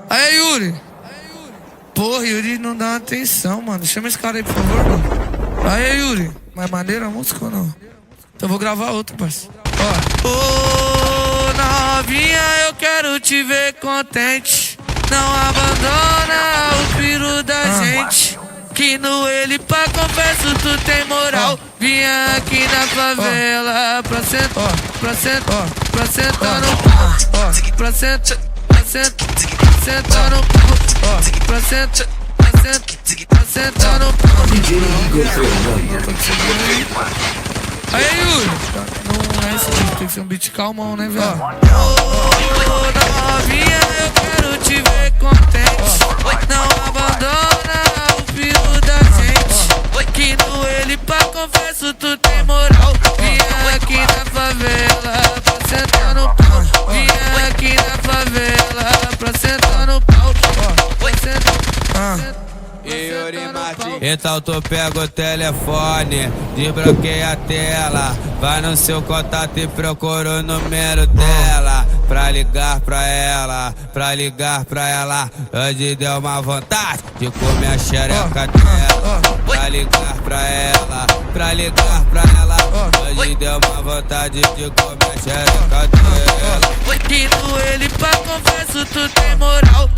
Aí, Yuri. Porra, Yuri não dá atenção, mano. Chama esse cara aí, por favor, mano. Aí, Yuri. Mas maneira a música ou não? Então eu vou gravar outro, parceiro. Ó. Ô, novinha, eu quero te ver contente. Não abandona o piru da gente. Que no ele pra confesso tu tem moral. Vinha aqui na favela pra sentar, pra sentar no pau. Pra sentar no pau. Pra sentar no pau. DJ Igor Fernandes. Aí, Yuri. Não é esse beat, tem que ser um beat calmão, né, velho? Ô, novinha, eu quero te ver contente. Não abandona o piru da gente. Que no ele pra confesso tu tem moral. Vinha aqui na favela pra sentar no pau. Vinha aqui na favela pra sentar no pau. Então tu pega o telefone, desbloqueia a tela, vai no seu contato e procura o número dela. Pra ligar pra ela, hoje deu uma vontade de comer a xereca dela. Pra ligar pra ela, hoje deu uma vontade de comer a xereca dela. Que no ele pra confesso tu tem moral.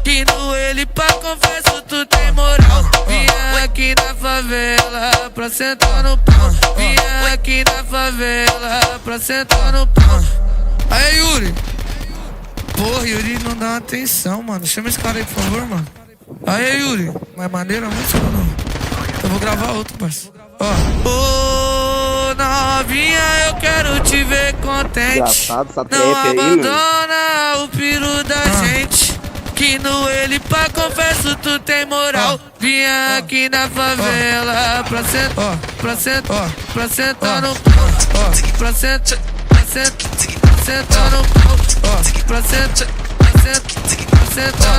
Que no ele pra confesso tu tem moral. Vinha aqui na favela pra sentar no pau. Vinha aqui na favela pra sentar no pau. Aí, Yuri. Porra, Yuri não dá atenção, mano. Chama esse cara aí, por favor, mano. Aí, Yuri. Mas maneira a música ou não? Então eu vou gravar outro, parceiro. Ó. Ô, novinha, eu quero te ver contente. Não abandona o piru da gente. Que no ele pra confesso tu tem moral. Vinha aqui na favela pra sentar no pau. Pra sentar no pau. Pra sentar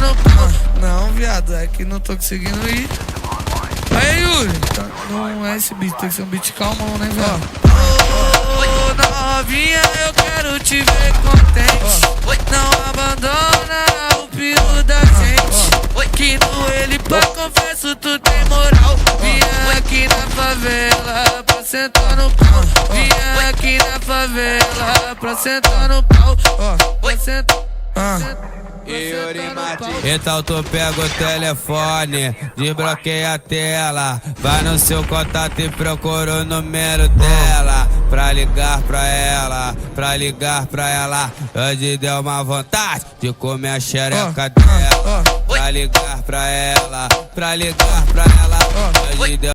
no pau. Não, viado, é que não tô conseguindo ir. Aí, Yuri. Não é esse beat, tem que ser um beat calmão, né, velho? Ô, novinha, eu quero te ver contente. Não abandona o piru da gente. Que no ele pra confesso tu tem moral. Vinha aqui na favela pra sentar no pau. Vinha aqui na favela pra sentar no pau. Pra sentar. Então tu pega o telefone, desbloqueia a tela, vai no seu contato e procura o número dela. Pra ligar pra ela, hoje deu uma vontade de comer a xereca dela. Pra ligar pra ela, hoje deu